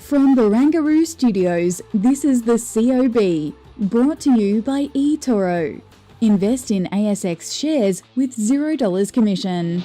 From Barangaroo Studios, this is the COB, brought to you by eToro. Invest in ASX shares with $0 commission.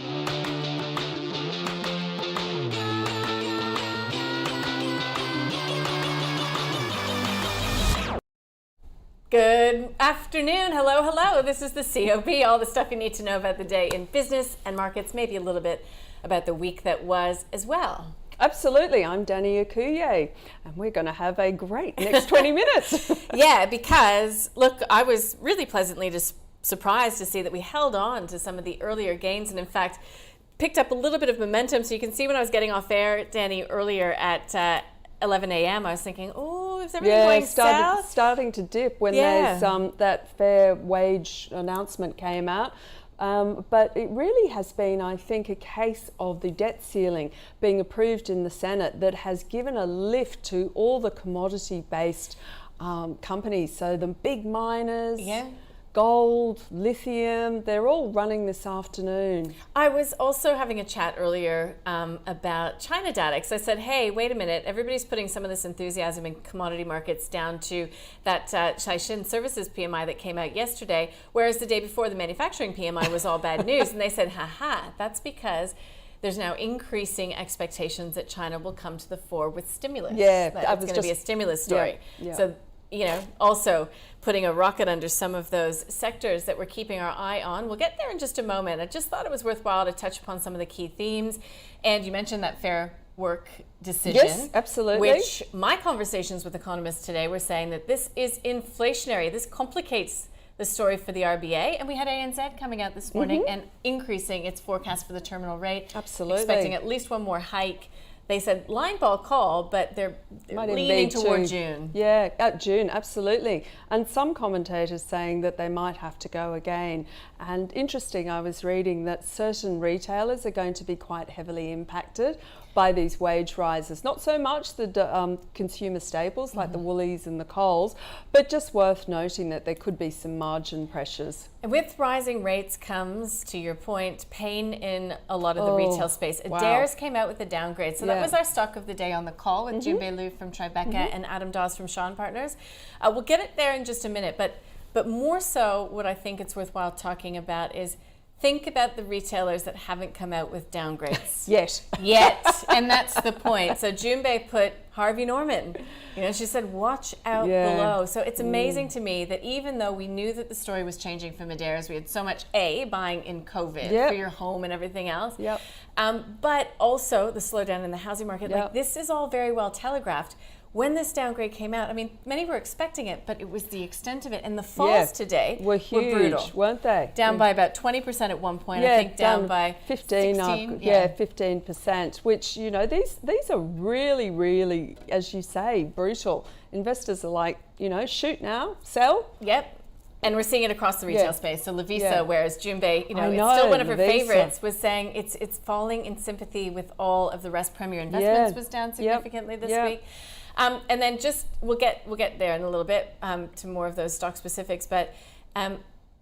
Good afternoon. Hello, hello. This is the COB, all the stuff you need to know about the day in business and markets, maybe a little bit about the week that was as well. Absolutely. I'm Danny Akuye, and we're going to have a great next 20 minutes. Yeah, because look, I was really pleasantly surprised to see that we held on to some of the earlier gains, and in fact picked up a little bit of momentum. So you can see when I was getting off air, Danny, earlier at 11 a.m. I was thinking, oh, is everything going south? Starting to dip when there's that fair wage announcement came out. But it really has been, I think, a case of the debt ceiling being approved in the Senate that has given a lift to all the commodity-based companies. So the big miners, gold, lithium, they're all running this afternoon. I was also having a chat earlier about China data, because I said, hey, wait a minute, everybody's putting some of this enthusiasm in commodity markets down to that Caixin Services PMI that came out yesterday, whereas the day before the manufacturing PMI was all bad news. And they said, haha, that's because there's now increasing expectations that China will come to the fore with stimulus. Yeah, that it's going to be a stimulus story. Yeah. So, you know, also putting a rocket under some of those sectors that we're keeping our eye on. We'll get there in just a moment. I just thought it was worthwhile to touch upon some of the key themes. And you mentioned that Fair Work decision. Yes, absolutely. Which my conversations with economists today were saying that this is inflationary. This complicates the story for the RBA. And we had ANZ coming out this morning and increasing its forecast for the terminal rate. Absolutely. Expecting at least one more hike. They said line ball call, but they're leaning toward June. Yeah, at June, absolutely. And some commentators saying that they might have to go again. And interesting, I was reading that certain retailers are going to be quite heavily impacted by these wage rises. Not so much the consumer staples like the Woolies and the Coles, but just worth noting that there could be some margin pressures. And with rising rates comes, to your point, pain in a lot of the retail space. Adair's came out with a downgrade. So that was our stock of the day on the call with Junbei Liu from Tribeca and Adam Dawes from Shaw and Partners. We'll get it there in just a minute, but more so what I think it's worthwhile talking about is think about the retailers that haven't come out with downgrades. Yet. And that's the point. So Junbei put Harvey Norman. You know, she said, watch out below. So it's amazing to me that even though we knew that the story was changing from Adair's, we had so much buying in COVID for your home and everything else. But also the slowdown in the housing market. Like, this is all very well telegraphed. When this downgrade came out, I mean, many were expecting it, but it was the extent of it. And the falls today were huge, brutal, weren't they? Down by about 20% at one point. I think down by 15%, which, you know, these are really, really, as you say, brutal. Investors are like, you know, shoot now, sell. And we're seeing it across the retail space. So Lovisa, whereas Junbei, you know, it's still one of her favorites, was saying it's falling in sympathy with all of the rest. Premier Investments was down significantly this week. And then we'll get there in a little bit to more of those stock specifics. But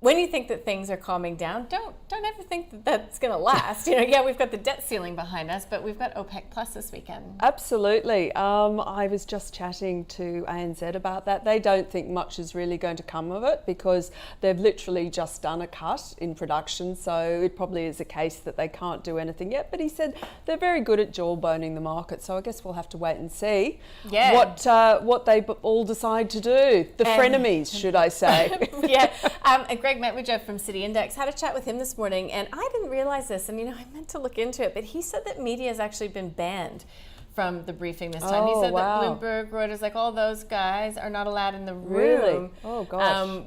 when you think that things are calming down, don't ever think that that's going to last. You know, we've got the debt ceiling behind us, but we've got OPEC Plus this weekend. Absolutely. I was just chatting to ANZ about that. They don't think much is really going to come of it because they've literally just done a cut in production. So it probably is a case that they can't do anything yet. But he said they're very good at jawboning the market. So I guess we'll have to wait and see what they all decide to do. The frenemies, should I say. And Greg Metwidjeff from City Index had a chat with him this morning, and I didn't realize this, and you know, I meant to look into it, but he said that media has actually been banned from the briefing this time. He said that Bloomberg, Reuters, like all those guys are not allowed in the room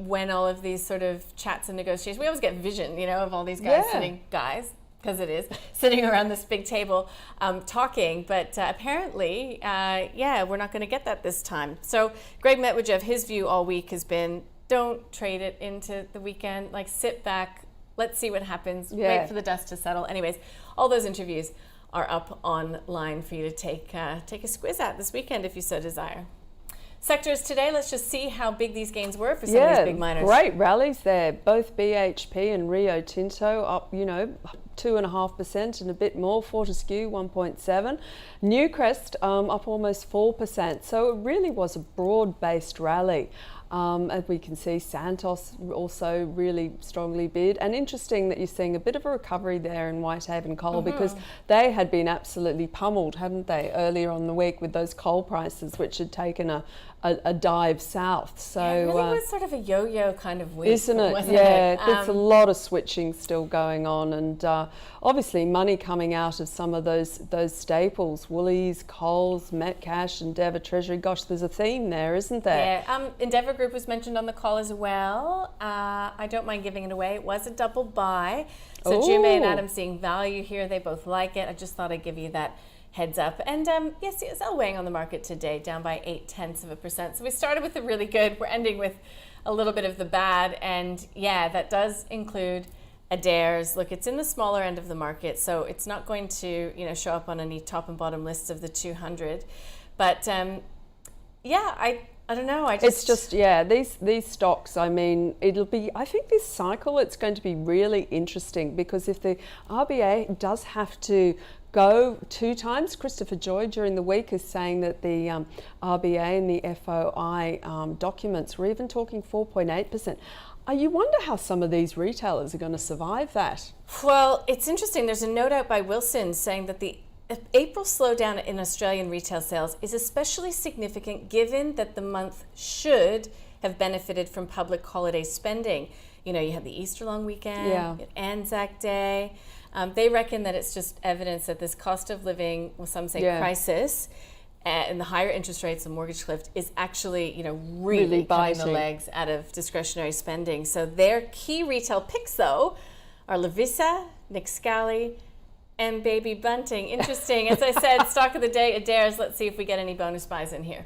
when all of these sort of chats and negotiations. We always get vision, you know, of all these guys because it is sitting around this big table talking, but apparently, we're not going to get that this time. So Greg Metwidjeff, his view all week has been, don't trade it into the weekend. Like, sit back, let's see what happens, wait for the dust to settle. Anyways, all those interviews are up online for you to take a squiz at this weekend if you so desire. sectors today. Let's just see how big these gains were for some of these big miners. Great rallies there. Both BHP and Rio Tinto up, 2.5% and a bit more. Fortescue 1.7%. Newcrest up almost 4%. So it really was a broad-based rally. As we can see, Santos also really strongly bid. And interesting that you're seeing a bit of a recovery there in Whitehaven Coal, because they had been absolutely pummeled, hadn't they, earlier on the week with those coal prices, which had taken a dive south. So it really was sort of a yo-yo kind of week, isn't it? Wasn't Yeah, it? there's a lot of switching still going on, and obviously money coming out of some of those staples: Woolies, Coles, Metcash, Endeavour, Treasury. Gosh, there's a theme there, isn't there? Yeah, Endeavour Group was mentioned on the call as well. I don't mind giving it away. It was a double buy. So Jume and Adam seeing value here. They both like it. I just thought I'd give you that heads up. And yes, CSL weighing on the market today, down by 0.8%. So we started with the really good. We're ending with a little bit of the bad. And yeah, that does include Adairs. Look, it's in the smaller end of the market, so it's not going to show up on any top and bottom lists of the 200. But yeah, I don't know. It's just these stocks. I mean, I think this cycle, it's going to be really interesting, because if the RBA does have to go 2 times, Christopher Joy during the week is saying that the RBA and the FOI documents were even talking 4.8%. You wonder how some of these retailers are going to survive that. Well, it's interesting. There's a note out by Wilson saying that the April slowdown in Australian retail sales is especially significant given that the month should have benefited from public holiday spending. You had the Easter long weekend, you had Anzac Day. They reckon that it's just evidence that this cost of living, well, some say crisis, and the higher interest rates and mortgage cliff is actually, really cutting the legs out of discretionary spending. So their key retail picks, though, are Lovisa, Nick Scali, and Baby Bunting. Interesting. As I said, stock of the day, Adairs. Let's see if we get any bonus buys in here.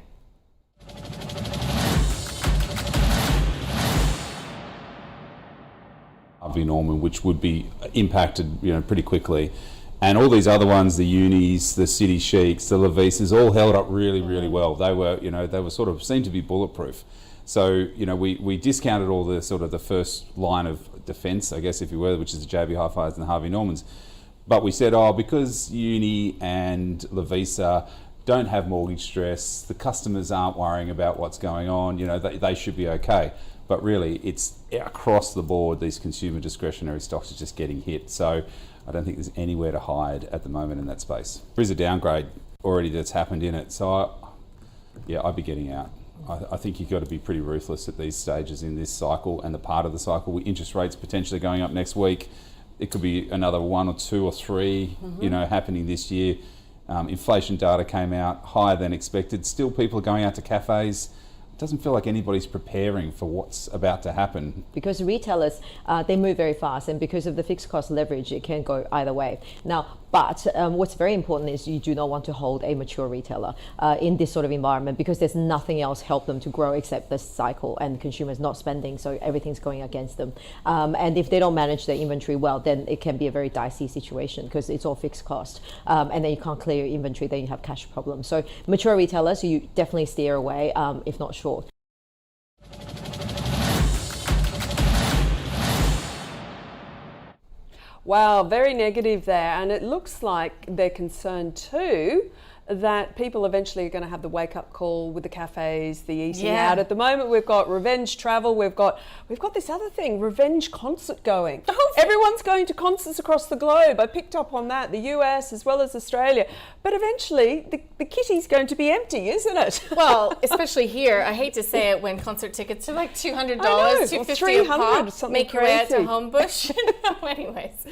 Harvey Norman, which would be impacted, pretty quickly. And all these other ones, the Unis, the City Cheiks, the Lovisas, all held up really, really well. They were sort of seemed to be bulletproof. So, we discounted all the sort of the first line of defence, I guess, if you were, which is the JB Hi-Fis and the Harvey Normans. But we said, because Uni and Lovisa don't have mortgage stress, the customers aren't worrying about what's going on, they should be okay. But really, it's across the board, these consumer discretionary stocks are just getting hit. So I don't think there's anywhere to hide at the moment in that space. There is a downgrade already that's happened in it. So I'd be getting out. I think you've got to be pretty ruthless at these stages in this cycle and the part of the cycle with interest rates potentially going up next week. It could be another 1 or 2 or 3, happening this year. Inflation data came out higher than expected. Still, people are going out to cafes. It doesn't feel like anybody's preparing for what's about to happen. Because retailers, they move very fast, and because of the fixed cost leverage, it can go either way. Now, but what's very important is you do not want to hold a mature retailer in this sort of environment, because there's nothing else help them to grow except the cycle and consumers not spending, so everything's going against them. And if they don't manage their inventory well, then it can be a very dicey situation, because it's all fixed cost. And then you can't clear your inventory, then you have cash problems. So mature retailers, you definitely steer away, if not short. Wow, very negative there. And it looks like they're concerned too that people eventually are going to have the wake-up call with the cafes, the eating out. At the moment, we've got revenge travel. We've got this other thing, revenge concert going. Everyone's going to concerts across the globe. I picked up on that, the US as well as Australia. But eventually, the kitty's going to be empty, isn't it? Well, especially here. I hate to say it when concert tickets are like $200, $250 a pop. Make your way out to Homebush. Anyways.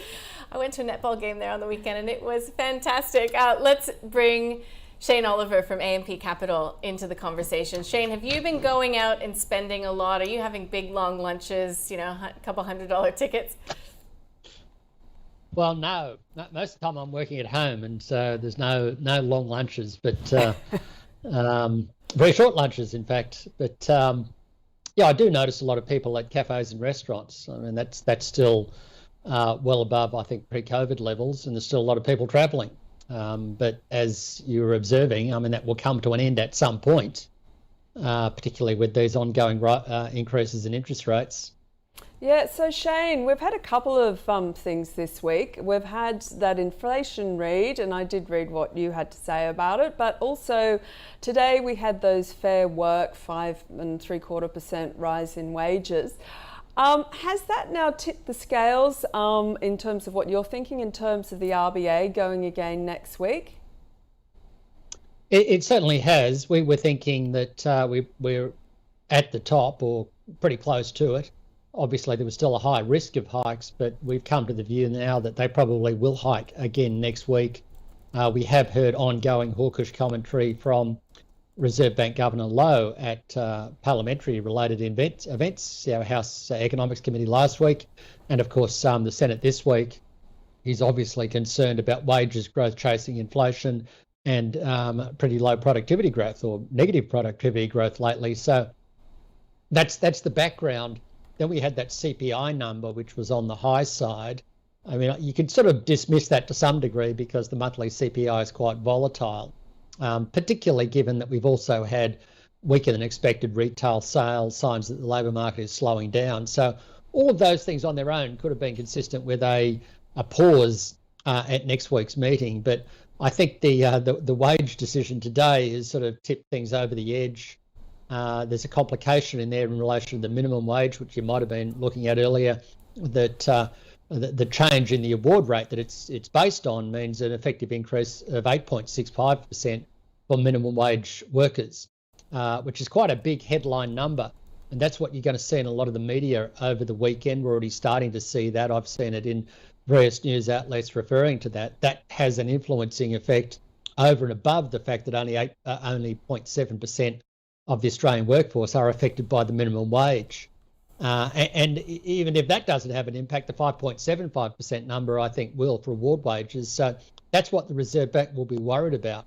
I went to a netball game there on the weekend and it was fantastic. Let's bring Shane Oliver from AMP Capital into the conversation. Shane, have you been going out and spending a lot? Are you having big, long lunches, a couple $100 tickets? Well, no. Most of the time I'm working at home, and so there's no long lunches, but very short lunches, in fact. But I do notice a lot of people at cafes and restaurants. I mean, that's still well above, I think, pre-COVID levels, and there's still a lot of people travelling. But as you were observing, I mean, that will come to an end at some point. particularly with these ongoing increases in interest rates. Yeah, so Shane, we've had a couple of things this week. We've had that inflation read, and I did read what you had to say about it, but also today we had those Fair Work 5.75% rise in wages. Has that now tipped the scales in terms of what you're thinking in terms of the RBA going again next week? It certainly has. We were thinking that we're at the top or pretty close to it. Obviously, there was still a high risk of hikes, but we've come to the view now that they probably will hike again next week. We have heard ongoing hawkish commentary from Reserve Bank Governor Lowe at parliamentary-related events, our House Economics Committee last week, and of course the Senate this week. He's obviously concerned about wages growth chasing inflation and pretty low productivity growth or negative productivity growth lately. So that's the background. Then we had that CPI number, which was on the high side. I mean, you could sort of dismiss that to some degree because the monthly CPI is quite volatile, particularly given that we've also had weaker than expected retail sales, signs that the labour market is slowing down. So all of those things on their own could have been consistent with a pause at next week's meeting. But I think the wage decision today has sort of tipped things over the edge. There's a complication in there in relation to the minimum wage, which you might have been looking at earlier, that the change in the award rate that it's based on means an effective increase of 8.65% for minimum wage workers, which is quite a big headline number. And that's what you're going to see in a lot of the media over the weekend. We're already starting to see that. I've seen it in various news outlets referring to that. That has an influencing effect over and above the fact that only 0.7% of the Australian workforce are affected by the minimum wage. And even if that doesn't have an impact, the 5.75% number, I think, will for award wages. So that's what the Reserve Bank will be worried about,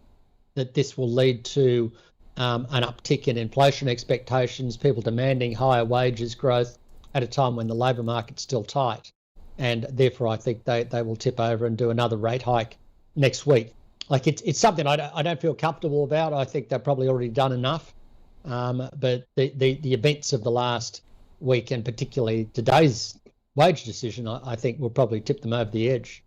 that this will lead to an uptick in inflation expectations, people demanding higher wages growth at a time when the labour market's still tight. And therefore, I think they will tip over and do another rate hike next week. Like it's something I don't feel comfortable about. I think they've probably already done enough. But the events of the last week, and particularly today's wage decision, I think will probably tip them over the edge.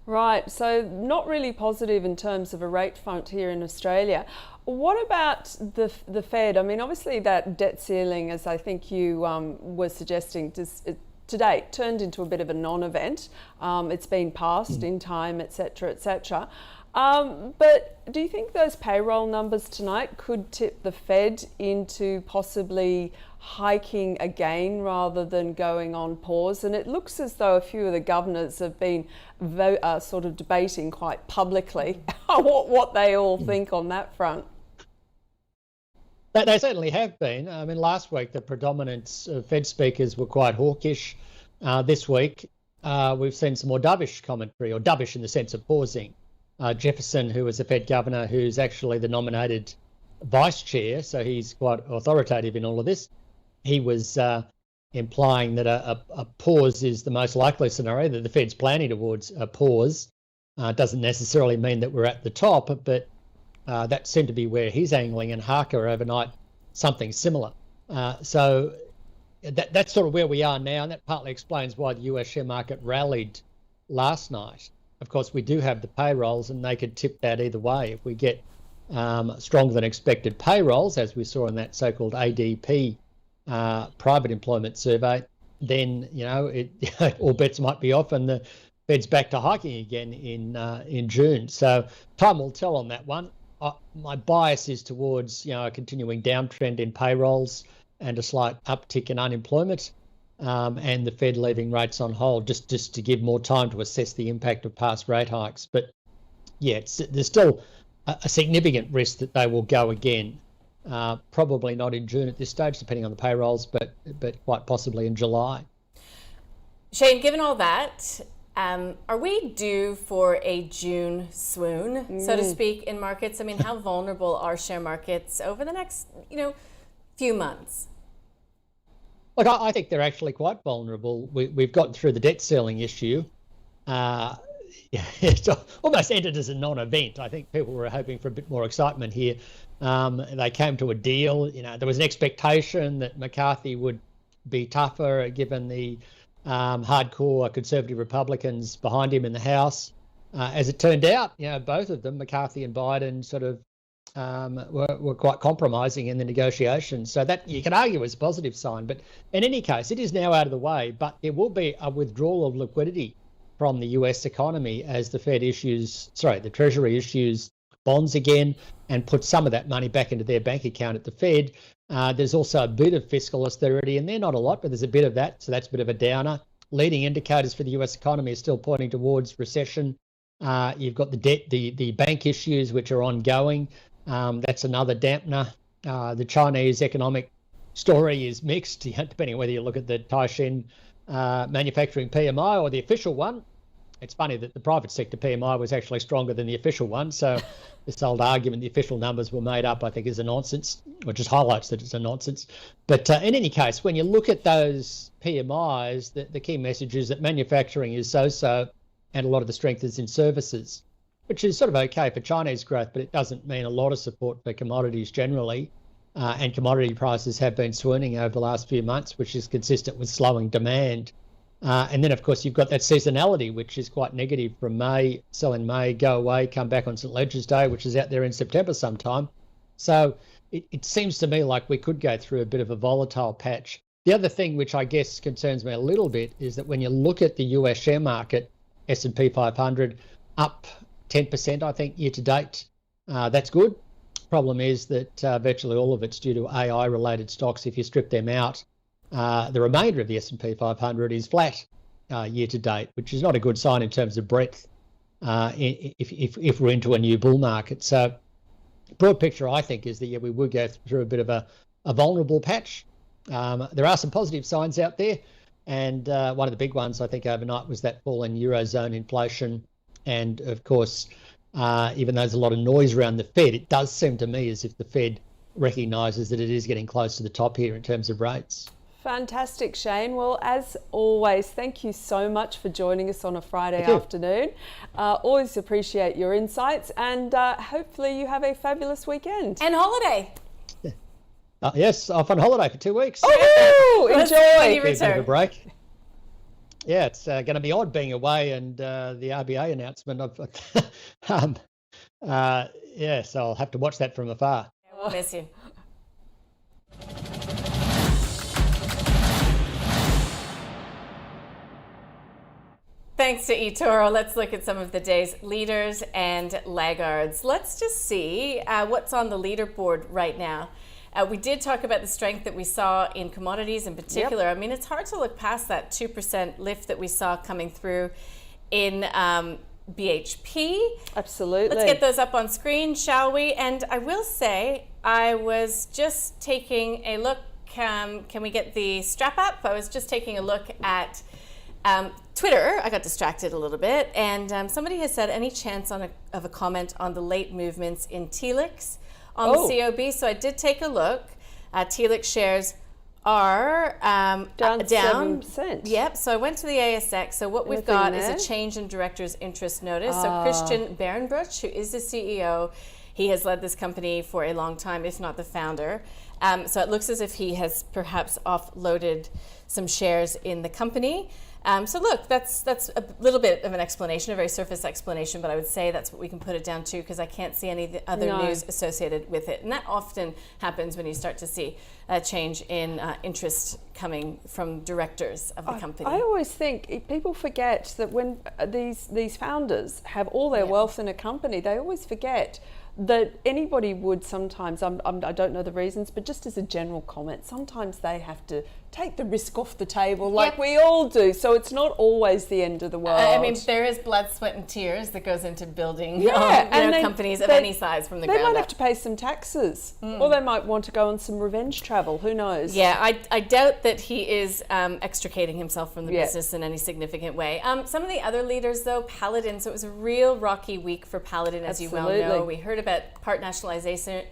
Right, so not really positive in terms of a rate front here in Australia. What about the Fed? I mean, obviously that debt ceiling, as I think you were suggesting, to date turned into a bit of a non-event. It's been passed in time, etc., etc. But do you think those payroll numbers tonight could tip the Fed into possibly hiking again rather than going on pause? And it looks as though a few of the governors have been sort of debating quite publicly what they all think on that front. They certainly have been. I mean, last week the predominance of Fed speakers were quite hawkish. This week we've seen some more dovish commentary, or dovish in the sense of pausing. Jefferson, who was a Fed governor, who's actually the nominated vice chair, so he's quite authoritative in all of this. He was implying that a pause is the most likely scenario, that the Fed's planning towards a pause. Doesn't necessarily mean that we're at the top, but that seemed to be where he's angling, and Harker overnight something similar. So that's sort of where we are now, and that partly explains why the US share market rallied last night. Of course, we do have the payrolls, and they could tip that either way. If we get stronger than expected payrolls, as we saw in that so-called ADP private employment survey, then all bets might be off, and the Fed's back to hiking again in June. So time will tell on that one. My bias is towards a continuing downtrend in payrolls and a slight uptick in unemployment. And the Fed leaving rates on hold just to give more time to assess the impact of past rate hikes. But yeah, there's still a significant risk that they will go again. Probably not in June at this stage, depending on the payrolls, but quite possibly in July. Shane, given all that, are we due for a June swoon, so to speak, in markets? I mean, how vulnerable are share markets over the next few months? Look, I think they're actually quite vulnerable. We've gotten through the debt ceiling issue. it's almost ended as a non-event. I think people were hoping for a bit more excitement here. They came to a deal. There was an expectation that McCarthy would be tougher given the hardcore Conservative Republicans behind him in the House. As it turned out, both of them, McCarthy and Biden, sort of were quite compromising in the negotiations. So that you can argue is a positive sign. But in any case, it is now out of the way. But there will be a withdrawal of liquidity from the US economy as the the Treasury issues bonds again and puts some of that money back into their bank account at the Fed. There's also a bit of fiscal austerity in there, not a lot, but there's a bit of that. So that's a bit of a downer. Leading indicators for the US economy are still pointing towards recession. You've got the debt, the bank issues, which are ongoing. That's another dampener. The Chinese economic story is mixed, depending on whether you look at the Taishin manufacturing PMI or the official one. It's funny that the private sector PMI was actually stronger than the official one. So this old argument the official numbers were made up, I think, is a nonsense, or just highlights that it's a nonsense. But in any case, when you look at those PMIs, the key message is that manufacturing is so-so, and a lot of the strength is in services, which is sort of okay for Chinese growth, but it doesn't mean a lot of support for commodities generally. And commodity prices have been swooning over the last few months, which is consistent with slowing demand. And then, of course, you've got that seasonality, which is quite negative from May. Sell in May, go away, come back on St. Leger's Day, which is out there in September sometime. So it seems to me like we could go through a bit of a volatile patch. The other thing which I guess concerns me a little bit is that when you look at the US share market, S&P 500 up 10%, I think, year to date. That's good. Problem is that virtually all of it's due to AI-related stocks. If you strip them out, the remainder of the S&P 500 is flat year to date, which is not a good sign in terms of breadth if we're into a new bull market. So broad picture, I think, is that we will go through a bit of a vulnerable patch. There are some positive signs out there. And one of the big ones, I think, overnight was that fall in Eurozone inflation. And, of course, even though there's a lot of noise around the Fed, it does seem to me as if the Fed recognises that it is getting close to the top here in terms of rates. Fantastic, Shane. Well, as always, thank you so much for joining us on a Friday afternoon. Always appreciate your insights, and hopefully you have a fabulous weekend. And holiday. Yes, off on holiday for 2 weeks. Oh, enjoy. You return. Bit of a break. Yeah, it's going to be odd being away, and the RBA announcement of, so I'll have to watch that from afar. We'll miss you. Thanks to eToro. Let's look at some of the day's leaders and laggards. Let's just see what's on the leaderboard right now. We did talk about the strength that we saw in commodities in particular. Yep. I mean, it's hard to look past that 2% lift that we saw coming through in BHP. Absolutely. Let's get those up on screen, shall we? And I will say, I was just taking a look. Can we get the strap up? I was just taking a look at Twitter. I got distracted a little bit, and somebody has said, any chance of a comment on the late movements in Telix on the COB? So I did take a look. Telix shares are down 7%. Yep. So I went to the ASX. So what we've got is a change in director's interest notice. So Christian Behrenbruch, who is the CEO, he has led this company for a long time, if not the founder. So it looks as if he has perhaps offloaded some shares in the company. So look, that's a little bit of an explanation, a very surface explanation, but I would say that's what we can put it down to, because I can't see any other news associated with it. And that often happens when you start to see a change in interest coming from directors of the company. I always think people forget that when these founders have all their wealth in a company, they always forget that anybody would sometimes, I don't know the reasons, but just as a general comment, sometimes they have to take the risk off the table like we all do. So it's not always the end of the world. I mean, there is blood, sweat and tears that goes into building companies of any size from the ground up. They might have to pay some taxes, or they might want to go on some revenge travel. Who knows? Yeah, I doubt that he is extricating himself from the business in any signitionsignificant way. Some of the other leaders, though, Paladin. So it was a real rocky week for Paladin, as you well know. We heard about part nationalization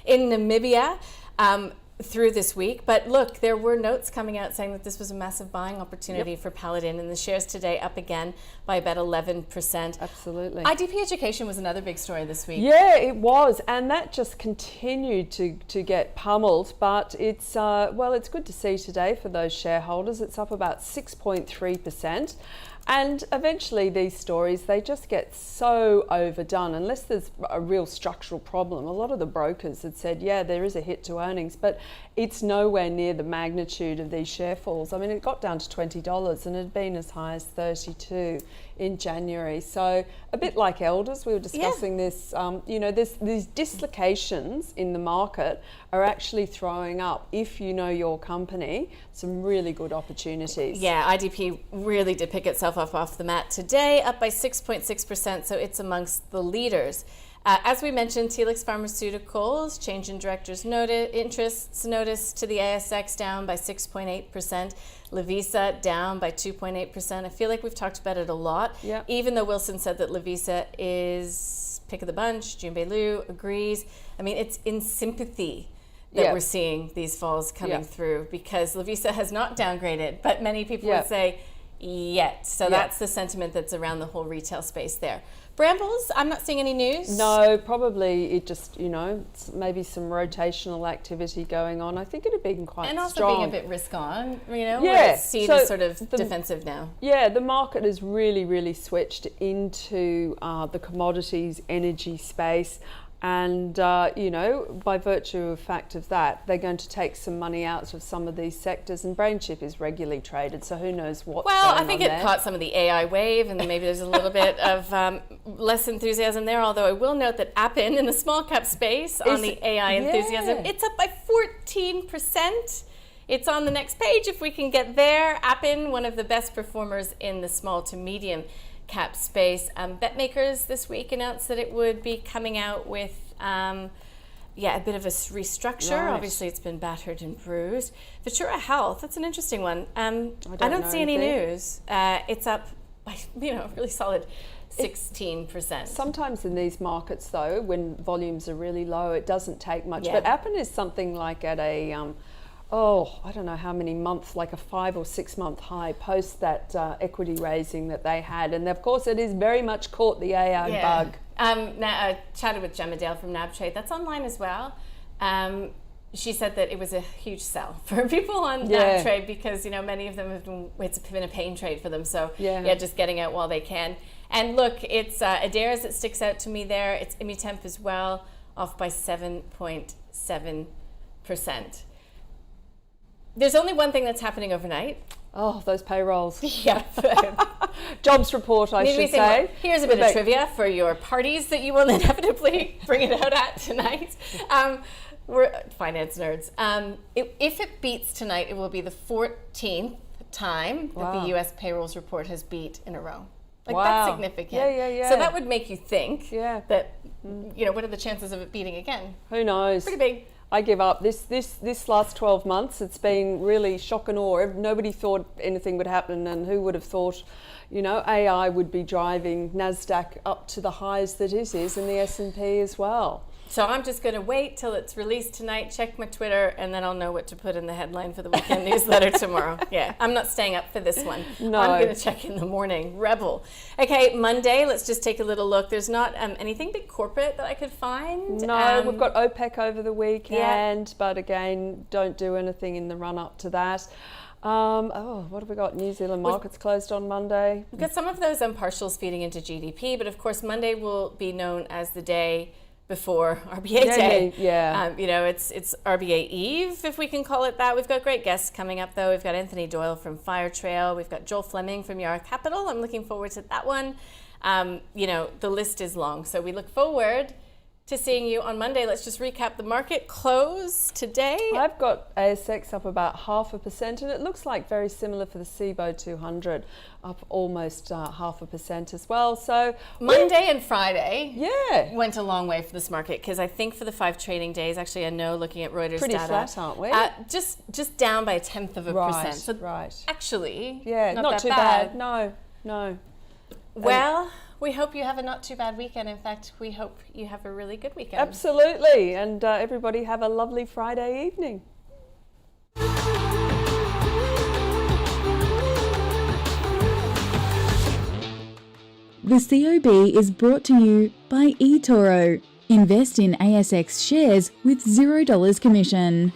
in Namibia. through this week. But look, there were notes coming out saying that this was a massive buying opportunity for Paladin, and the shares today up again by about 11%. Absolutely. IDP Education was another big story this week. Yeah, it was, and that just continued to get pummeled. But it's it's good to see today for those shareholders. It's up about 6.3%. And eventually these stories, they just get so overdone unless there's a real structural problem. A lot of the brokers had said, yeah, there is a hit to earnings, but it's nowhere near the magnitude of these share falls. I mean, it got down to $20 and it had been as high as 32 in January. So a bit like Elders, we were discussing this, these dislocations in the market are actually throwing up, if you know your company, some really good opportunities. Yeah, IDP really did pick itself up off the mat today, up by 6.6%, so it's amongst the leaders. As we mentioned, Telix Pharmaceuticals, change in directors' interests notice to the ASX down by 6.8%. Lovisa down by 2.8%. I feel like we've talked about it a lot. Yep. Even though Wilson said that Lovisa is pick of the bunch, Junbei Liu agrees. I mean, it's in sympathy that we're seeing these falls coming through, because Lovisa has not downgraded, but many people would say yet. So that's the sentiment that's around the whole retail space there. Brambles, I'm not seeing any news. No, probably it just, maybe some rotational activity going on. I think it had been quite and also strong. being a bit risk on, where it's seen as sort of defensive now. Yeah, the market has really, really switched into the commodities energy space. And, by virtue of fact of that, they're going to take some money out of some of these sectors, and BrainChip is regularly traded, so who knows what's going on. Well, I think it caught some of the AI wave, and then maybe there's a little bit of less enthusiasm there, although I will note that Appen in the small cap space on the AI enthusiasm, it's up by 14%. It's on the next page if we can get there. Appen, one of the best performers in the small to medium cap space. BetMakers this week announced that it would be coming out with a bit of a restructure. Right. Obviously it's been battered and bruised. Ventura Health, that's an interesting one. I don't see any news. It's up by really solid 16%. Sometimes in these markets though, when volumes are really low, it doesn't take much. But Appen is something like at a I don't know how many months, like a 5 or 6 month high post that equity raising that they had. And of course it is very much caught the AI bug. I chatted with Gemma Dale from NabTrade. That's online as well. She said that it was a huge sell for people on NabTrade because, many of them it's been a pain trade for them. So just getting out while they can. And look, it's Adairs that sticks out to me there. It's Immutemp as well, off by 7.7%. There's only one thing that's happening overnight. Oh, those payrolls. Yeah. Jobs report, I should say. Here's a bit of trivia for your parties that you will inevitably bring it out at tonight. We're finance nerds. If it beats tonight, it will be the 14th time that the U.S. payrolls report has beat in a row. That's significant. Yeah. So that would make you think that, what are the chances of it beating again? Who knows? Pretty big. I give up. This last 12 months, it's been really shock and awe. Nobody thought anything would happen, and who would have thought, AI would be driving NASDAQ up to the highs that it is, and the S&P as well. So I'm just going to wait till it's released tonight, check my Twitter, and then I'll know what to put in the headline for the weekend newsletter tomorrow. Yeah, I'm not staying up for this one. No. I'm going to check in the morning. Rebel. Okay, Monday, let's just take a little look. There's not anything big corporate that I could find. No, we've got OPEC over the weekend, but again, don't do anything in the run up to that. What have we got? New Zealand markets closed on Monday. We've got some of those partials feeding into GDP, but of course Monday will be known as the day before RBA Day. It's RBA Eve, if we can call it that. We've got great guests coming up, though. We've got Anthony Doyle from Firetrail. We've got Joel Fleming from Yarra Capital. I'm looking forward to that one. The list is long, so we look forward to seeing you on Monday. Let's just recap the market close today. I've got ASX up about 0.5%, and it looks like very similar for the SIBO 200, up almost 0.5% as well. So Monday and Friday went a long way for this market, because I think for the 5 trading days, actually I know looking at Reuters pretty data, flat, aren't we? just down by 1/10%. So actually, not too bad. No. Well, we hope you have a not too bad weekend. In fact, we hope you have a really good weekend. Absolutely. And everybody have a lovely Friday evening. The COB is brought to you by eToro. Invest in ASX shares with $0 commission.